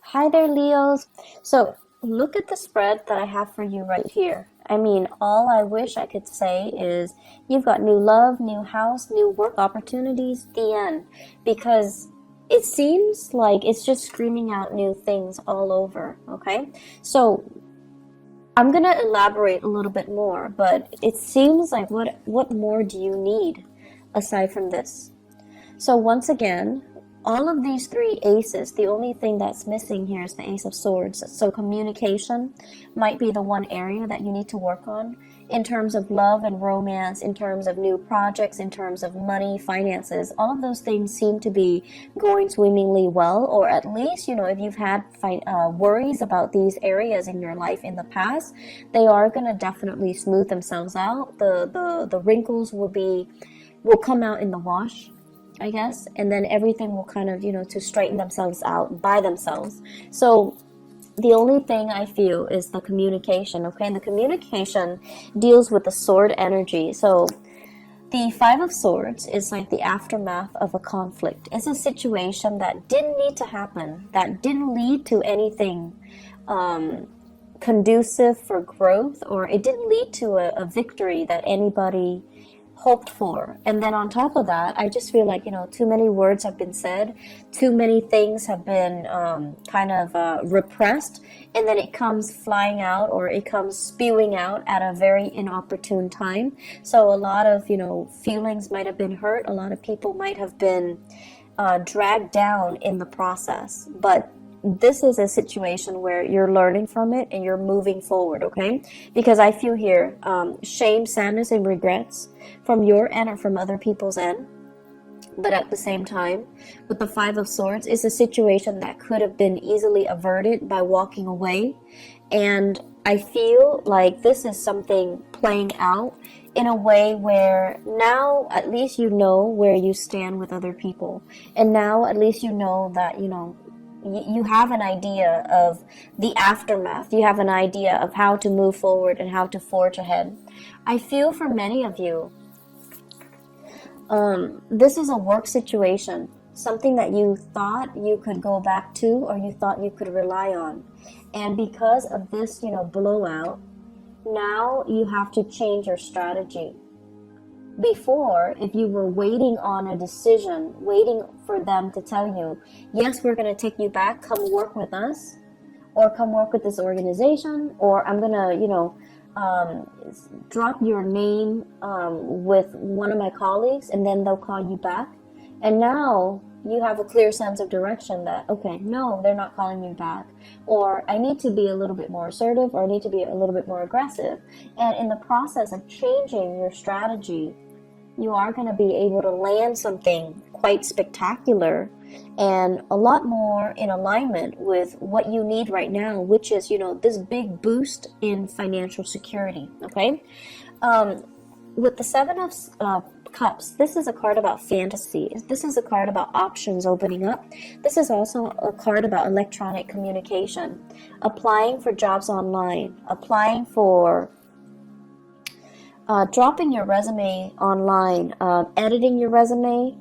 Hi there, Leos. So, look at the spread that I have for you right here. I mean, all I wish I could say is you've got new love, new house, new work opportunities, the end. Because it seems like it's just screaming out new things all over, okay? So, I'm gonna elaborate a little bit more, but it seems like what more do you need aside from this? So once again, all of these three aces, the only thing that's missing here is the Ace of Swords. So communication might be the one area that you need to work on in terms of love and romance, in terms of new projects, in terms of money, finances. All of those things seem to be going swimmingly well, or at least, if you've had worries about these areas in your life in the past, they are going to definitely smooth themselves out. The wrinkles will come out in the wash, I guess, and then everything will kind of, to straighten themselves out by themselves. So the only thing I feel is the communication, okay? And the communication deals with the sword energy. So the Five of Swords is like the aftermath of a conflict. It's a situation that didn't need to happen, that didn't lead to anything conducive for growth, or it didn't lead to a victory that anybody hoped for. And then on top of that, I just feel like, too many words have been said, too many things have been repressed, and then it comes flying out, or it comes spewing out at a very inopportune time. So a lot of, feelings might have been hurt, a lot of people might have been dragged down in the process. But this is a situation where you're learning from it and you're moving forward, okay? Because I feel here shame, sadness, and regrets from your end or from other people's end. But at the same time, with the Five of Swords, it's a situation that could have been easily averted by walking away. And I feel like this is something playing out in a way where now at least you know where you stand with other people. And now at least you know that, you have an idea of the aftermath. You have an idea of how to move forward and how to forge ahead. I feel for many of you, this is a work situation, something that you thought you could go back to or you thought you could rely on. And because of this, blowout, now you have to change your strategy. Before, if you were waiting on a decision, waiting for them to tell you, yes, we're going to take you back, come work with us, or come work with this organization, or I'm going to, drop your name with one of my colleagues, and then they'll call you back. And now you have a clear sense of direction that, okay, no, they're not calling me back. Or I need to be a little bit more assertive, or I need to be a little bit more aggressive. And in the process of changing your strategy, you are going to be able to land something quite spectacular and a lot more in alignment with what you need right now, which is, this big boost in financial security, okay? With the Seven of Cups, this is a card about fantasy. This is a card about options opening up. This is also a card about electronic communication, applying for jobs online, applying for dropping your resume online, editing your resume,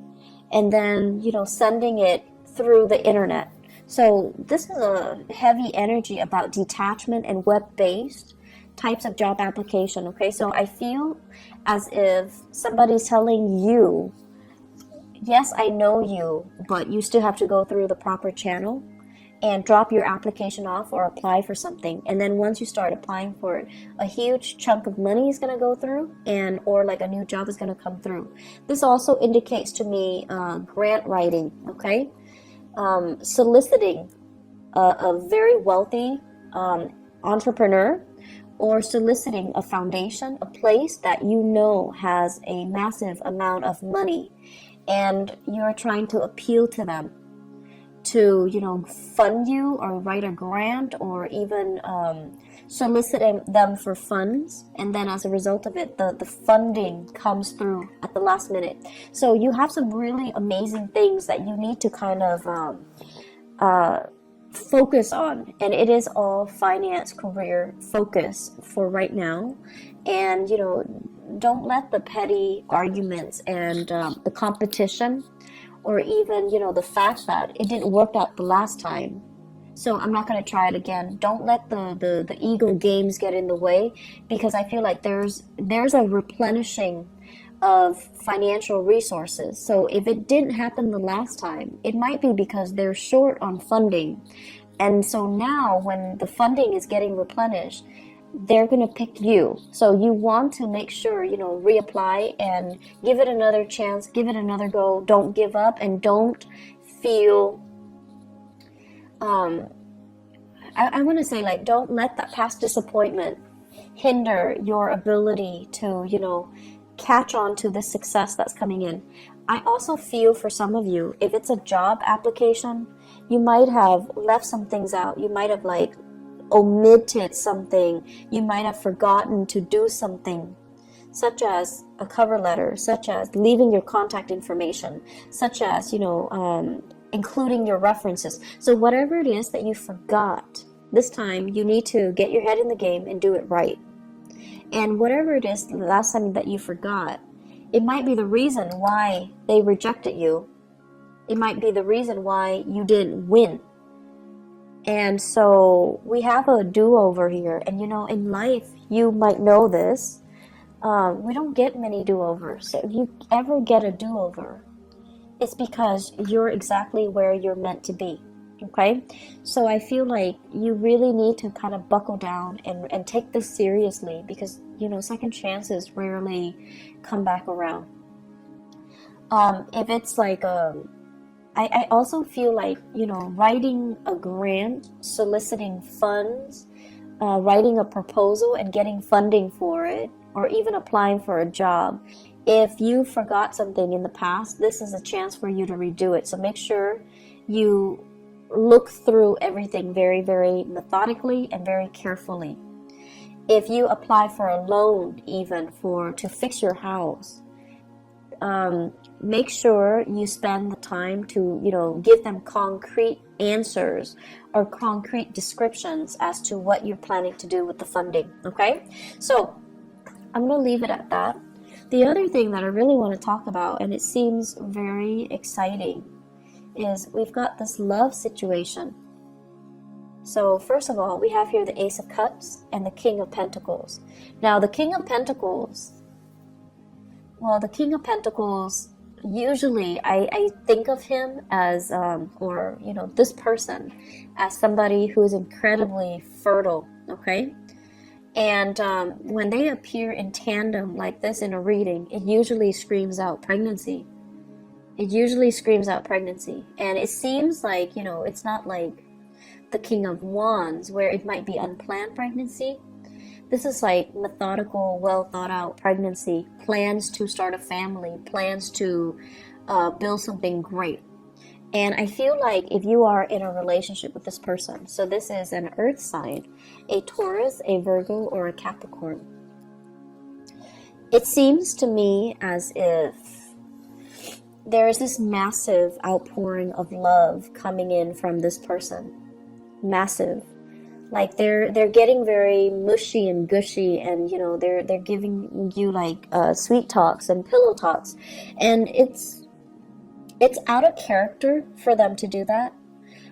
and then, sending it through the internet. So this is a heavy energy about detachment and web-based types of job application, okay? So I feel as if somebody's telling you, yes, I know you, but you still have to go through the proper channel and drop your application off or apply for something. And then once you start applying for it, a huge chunk of money is going to go through, or like a new job is going to come through. This also indicates to me grant writing, okay? Soliciting a very wealthy entrepreneur, or soliciting a foundation, a place that has a massive amount of money, and you're trying to appeal to them to, fund you or write a grant, or even soliciting them for funds. And then as a result of it, the funding comes through at the last minute. So you have some really amazing things that you need to kind of focus on. And it is all finance, career focus for right now. And, don't let the petty arguments and the competition, or even, the fact that it didn't work out the last time, So I'm not going to try it again. Don't let the ego games get in the way, because I feel like there's a replenishing of financial resources. So if it didn't happen the last time, it might be because they're short on funding. And so now when the funding is getting replenished, they're going to pick you. So you want to make sure, reapply and give it another chance, give it another go. Don't give up, and don't feel, I want to say, like, don't let that past disappointment hinder your ability to, catch on to the success that's coming in. I also feel for some of you, if it's a job application, you might have left some things out. You might have omitted something. You might have forgotten to do something, such as a cover letter, such as leaving your contact information, such as, including your references. So whatever it is that you forgot, this time you need to get your head in the game and do it right. And whatever it is the last time that you forgot, it might be the reason why they rejected you. It might be the reason why you didn't win. And so we have a do-over here. And in life, you might know this. We don't get many do-overs. So if you ever get a do-over, it's because you're exactly where you're meant to be. Okay? So I feel like you really need to kind of buckle down and take this seriously, because, second chances rarely come back around. If it's I also feel like, writing a grant, soliciting funds, writing a proposal and getting funding for it, or even applying for a job. If you forgot something in the past, this is a chance for you to redo it. So make sure you look through everything very, very methodically and very carefully. If you apply for a loan, even to fix your house, make sure you spend the time to, give them concrete answers or concrete descriptions as to what you're planning to do with the funding. Okay? So I'm going to leave it at that. The other thing that I really want to talk about, and it seems very exciting, is we've got this love situation. So first of all, we have here the Ace of Cups and the King of Pentacles. Now the King of Pentacles, usually I think of him as, this person as somebody who is incredibly fertile, okay? And when they appear in tandem like this in a reading, it usually screams out pregnancy. And it seems like, it's not like the King of Wands, where it might be unplanned pregnancy. This is like methodical, well thought out pregnancy, plans to start a family, plans to build something great. And I feel like if you are in a relationship with this person, so this is an earth sign, a Taurus, a Virgo, or a Capricorn, it seems to me as if there is this massive outpouring of love coming in from this person. Massive. Like they're getting very mushy and gushy, and they're giving you sweet talks and pillow talks, and it's out of character for them to do that.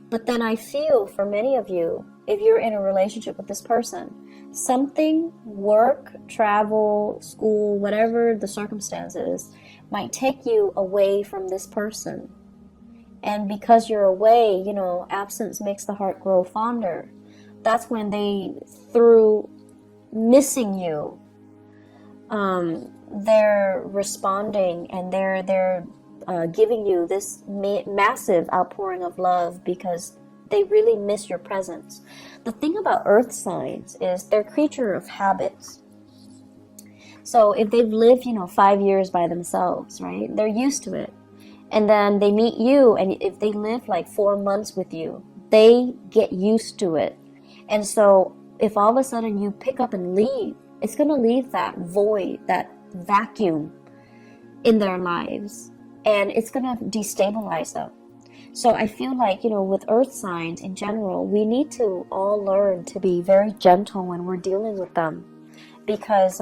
But then I feel for many of you, if you're in a relationship with this person, something, work, travel, school, whatever the circumstances, might take you away from this person. And because you're away, absence makes the heart grow fonder. That's when through missing you, they're responding, and they're giving you this massive outpouring of love because they really miss your presence. The thing about earth signs is they're creature of habits. So if they've lived, 5 years by themselves, right, they're used to it. And then they meet you, and if they live 4 months with you, they get used to it. And so if all of a sudden you pick up and leave, it's going to leave that void, that vacuum in their lives, and it's going to destabilize them. So I feel like, with earth signs in general, we need to all learn to be very gentle when we're dealing with them, because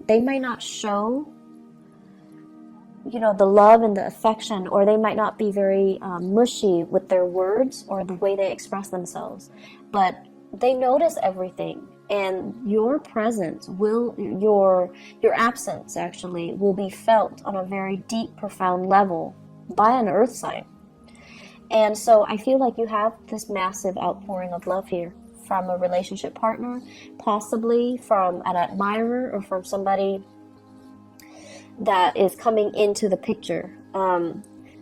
they might not show the love and the affection, or they might not be very mushy with their words or the way they express themselves, but they notice everything, and your presence will, your absence actually will be felt on a very deep, profound level by an earth sign. And so I feel like you have this massive outpouring of love here from a relationship partner, possibly from an admirer or from somebody that is coming into the picture.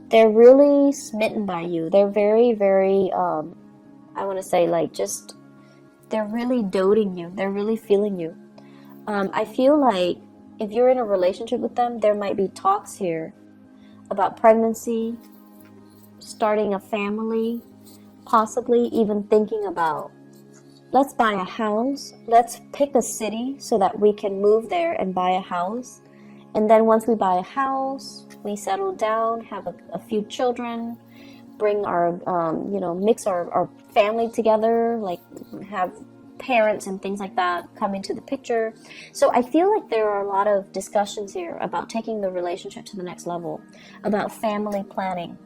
They're really smitten by you. They're very, very, I want to say, like, just, they're really doting you. They're really feeling you. I feel like if you're in a relationship with them, there might be talks here about pregnancy, starting a family, possibly even thinking about, let's buy a house, let's pick a city so that we can move there and buy a house. And then once we buy a house, we settle down, have a few children, bring our, mix our family together, like have parents and things like that come into the picture. So I feel like there are a lot of discussions here about taking the relationship to the next level, about family planning,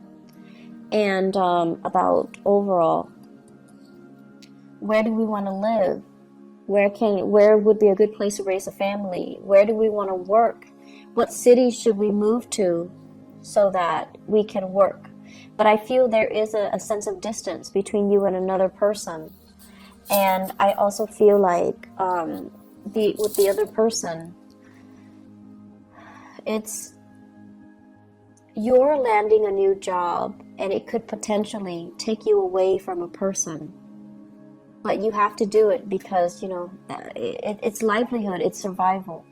and about overall, where do we want to live? Where would be a good place to raise a family? Where do we want to work? What city should we move to so that we can work? But I feel there is a sense of distance between you and another person. And I also feel like with the other person, you're landing a new job, and it could potentially take you away from a person. But you have to do it because, it's livelihood, it's survival.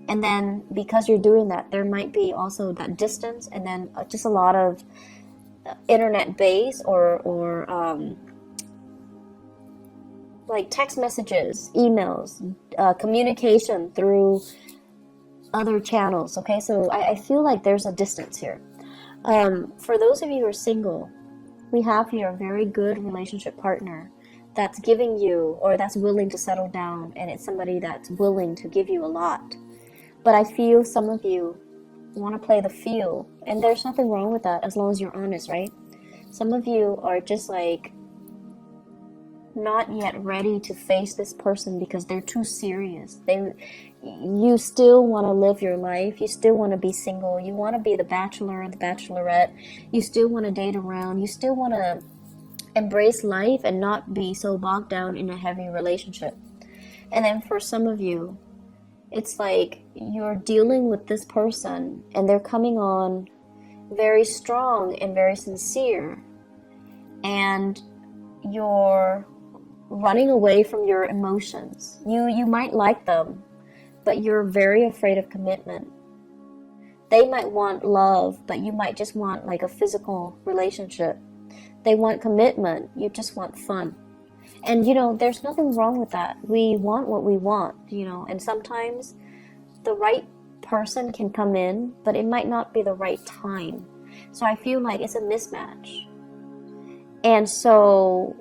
And then because you're doing that, there might be also that distance, and then just a lot of internet base or like text messages, emails, communication through other channels. Okay, so I feel like there's a distance here. For those of you who are single, we have here a very good relationship partner that's giving you, or that's willing to settle down, and it's somebody that's willing to give you a lot. But I feel some of you want to play the feel, and there's nothing wrong with that as long as you're honest, right? Some of you are just like not yet ready to face this person because they're too serious. You still want to live your life. You still want to be single. You want to be the bachelor or the bachelorette. You still want to date around. You still want to embrace life and not be so bogged down in a heavy relationship. And then for some of you, it's like you're dealing with this person and they're coming on very strong and very sincere, and you're running away from your emotions. You might like them, but you're very afraid of commitment. They might want love, but you might just want like a physical relationship. They want commitment, you just want fun. And there's nothing wrong with that. We want what we want, and sometimes the right person can come in, but it might not be the right time. So I feel like it's a mismatch. And so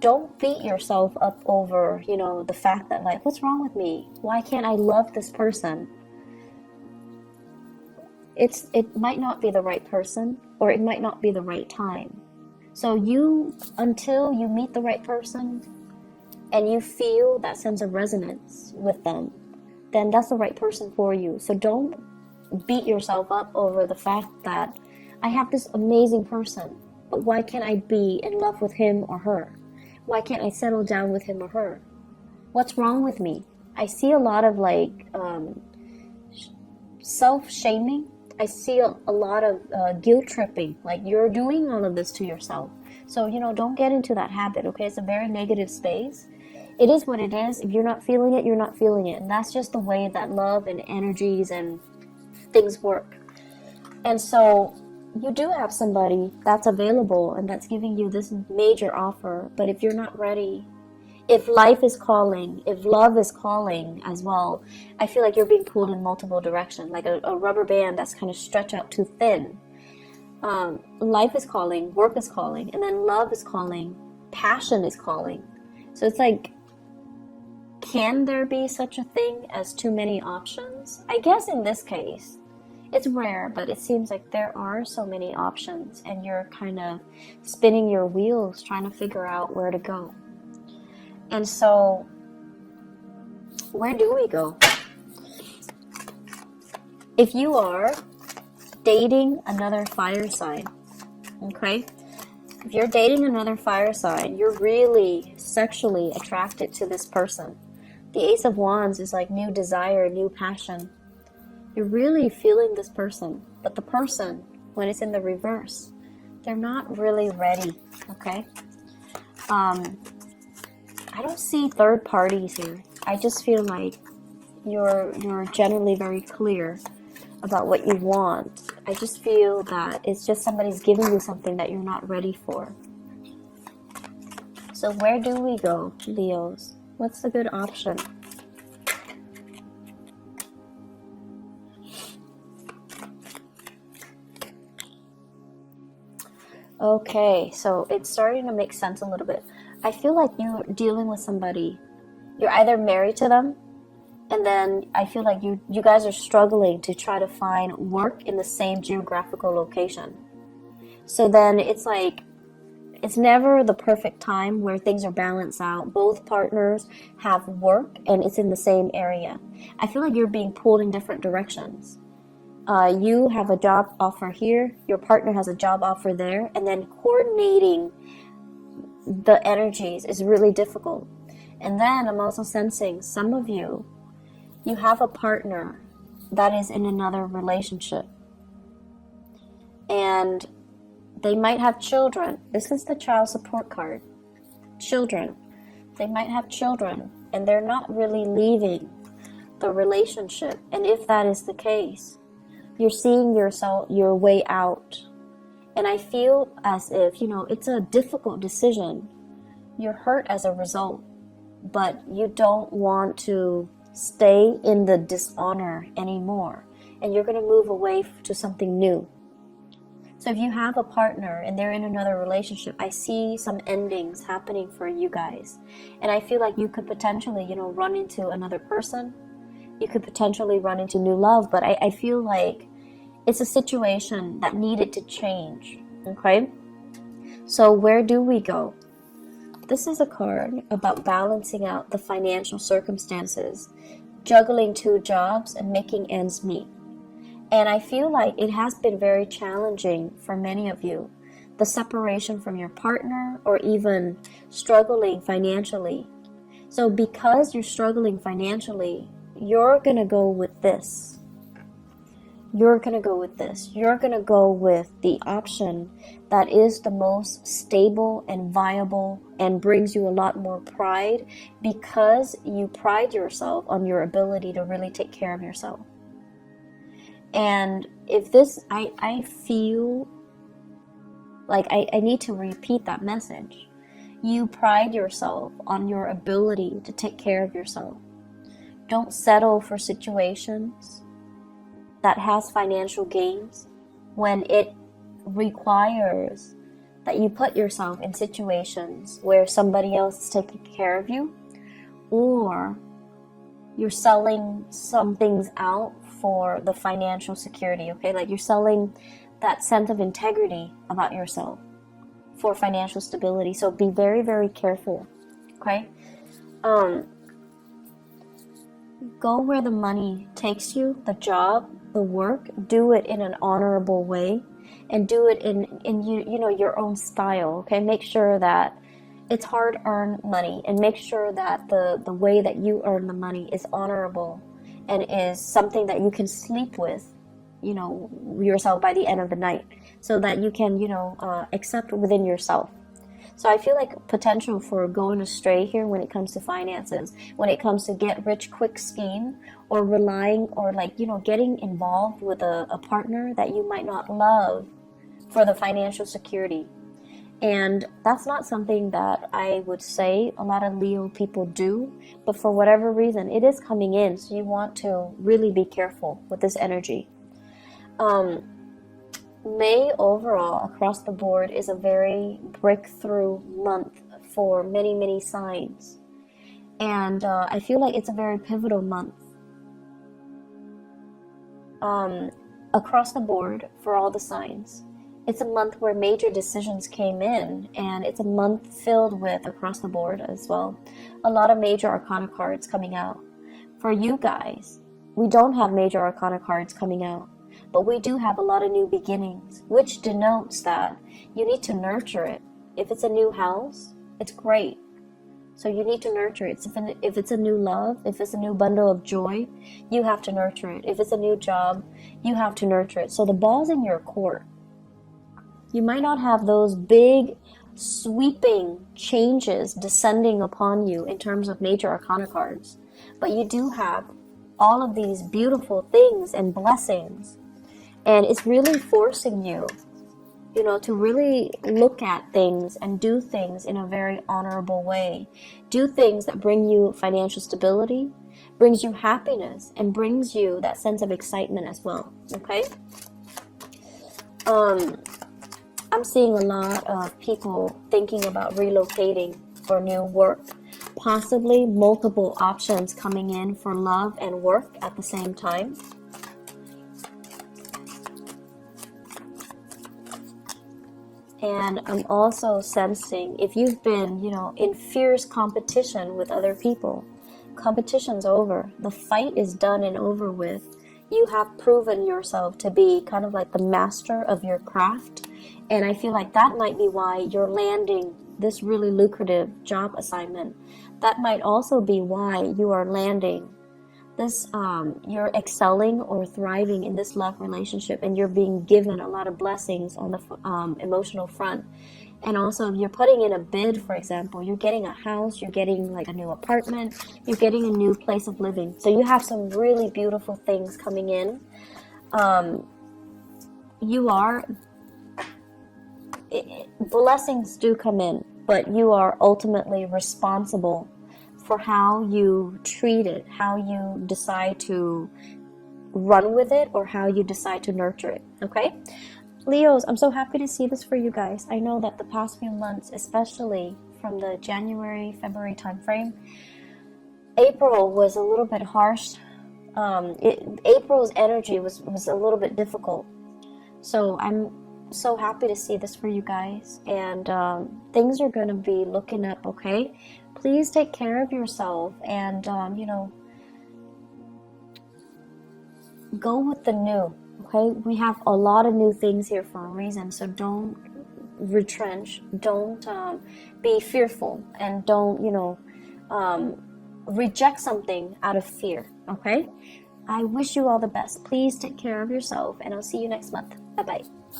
don't beat yourself up over, the fact that, like, what's wrong with me? Why can't I love this person? It might not be the right person, or it might not be the right time. So until you meet the right person and you feel that sense of resonance with them, then that's the right person for you. So don't beat yourself up over the fact that I have this amazing person, but why can't I be in love with him or her? Why can't I settle down with him or her? What's wrong with me? I see a lot of self-shaming. I see a lot of guilt tripping, like you're doing all of this to yourself. So, don't get into that habit, okay? It's a very negative space. It is what it is. If you're not feeling it, you're not feeling it. And that's just the way that love and energies and things work. And so you do have somebody that's available and that's giving you this major offer. But if you're not ready, if life is calling, if love is calling as well, I feel like you're being pulled in multiple directions, like a rubber band that's kind of stretched out too thin. Life is calling, work is calling, and then love is calling, passion is calling. So it's like, can there be such a thing as too many options? I guess in this case, It's rare, but it seems like there are so many options, and you're kind of spinning your wheels trying to figure out where to go. And so, where do we go? If you are dating another fire sign, okay? If you're dating another fire sign, you're really sexually attracted to this person. The Ace of Wands is like new desire, new passion. You're really feeling this person, but the person, when it's in the reverse, they're not really ready, okay? I don't see third parties here. I just feel like you're generally very clear about what you want. I just feel that it's just somebody's giving you something that you're not ready for. So where do we go, Leos? What's the good option? Okay, so it's starting to make sense a little bit. I feel like you're dealing with somebody. You're either married to them, and then I feel like you guys are struggling to try to find work in the same geographical location. So then it's like, it's never the perfect time where things are balanced out. Both partners have work and it's in the same area. I feel like you're being pulled in different directions. You have a job offer here, your partner has a job offer there, and then coordinating the energies is really difficult. And then I'm also sensing some of you have a partner that is in another relationship. And they might have children. This is the child support card. Children. They might have children, and they're not really leaving the relationship. And if that is the case, you're seeing your way out. And I feel as if, it's a difficult decision. You're hurt as a result, but you don't want to stay in the dishonor anymore. And you're going to move away to something new. So if you have a partner and they're in another relationship, I see some endings happening for you guys. And I feel like you could potentially, run into another person. You could potentially run into new love, but I feel like it's a situation that needed to change, okay? So where do we go? This is a card about balancing out the financial circumstances, juggling two jobs, and making ends meet. And I feel like it has been very challenging for many of you. The separation from your partner, or even struggling financially. So because you're struggling financially, you're going to go with this. You're going to go with this. You're going to go with the option that is the most stable and viable and brings you a lot more pride, because you pride yourself on your ability to really take care of yourself. And if this, I feel like I need to repeat that message. You pride yourself on your ability to take care of yourself. Don't settle for situations that has financial gains when it requires that you put yourself in situations where somebody else is taking care of you, or you're selling some things out for the financial security, okay? Like you're selling that sense of integrity about yourself for financial stability. So be very, very careful, okay? Go where the money takes you, the job, the work. Do it in an honorable way, and do it in your own style, okay? Make sure that it's hard-earned money, and make sure that the way that you earn the money is honorable and is something that you can sleep with, yourself by the end of the night, so that you can, accept within yourself. So I feel like potential for going astray here when it comes to finances, when it comes to get rich quick scheme, or relying, or getting involved with a partner that you might not love for the financial security. And that's not something that I would say a lot of Leo people do, but for whatever reason, it is coming in. So you want to really be careful with this energy. May overall, across the board, is a very breakthrough month for many, many signs. And I feel like it's a very pivotal month. across the board for all the signs. It's a month where major decisions came in, and it's a month filled with, across the board as well, a lot of major arcana cards coming out. For you guys, we don't have major arcana cards coming out, but we do have a lot of new beginnings, which denotes that you need to nurture it. If it's a new house, it's great. So you need to nurture it. If it's a new love, if it's a new bundle of joy, you have to nurture it. If it's a new job, you have to nurture it. So the ball's in your court. You might not have those big, sweeping changes descending upon you in terms of major arcana cards, but you do have all of these beautiful things and blessings. And it's really forcing you, to really look at things and do things in a very honorable way. Do things that bring you financial stability, brings you happiness, and brings you that sense of excitement as well, okay? I'm seeing a lot of people thinking about relocating for new work, possibly multiple options coming in for love and work at the same time. And I'm also sensing, if you've been, in fierce competition with other people, competition's over. The fight is done and over with. You have proven yourself to be kind of like the master of your craft. And I feel like that might be why you're landing this really lucrative job assignment. That might also be why you are landing this, you're excelling or thriving in this love relationship, and you're being given a lot of blessings on the emotional front. And also, you're putting in a bid, for example, you're getting a house, you're getting like a new apartment, you're getting a new place of living. So you have some really beautiful things coming in. Blessings do come in, but you are ultimately responsible for how you treat it, how you decide to run with it, or how you decide to nurture it, okay? Leos, I'm so happy to see this for you guys. I know that the past few months, especially from the January, February timeframe, April was a little bit harsh. April's energy was a little bit difficult. So I'm so happy to see this for you guys. And things are going to be looking up, okay? Please take care of yourself and, go with the new, okay? We have a lot of new things here for a reason, so don't retrench, don't be fearful, and don't, reject something out of fear, okay? I wish you all the best. Please take care of yourself, and I'll see you next month. Bye-bye.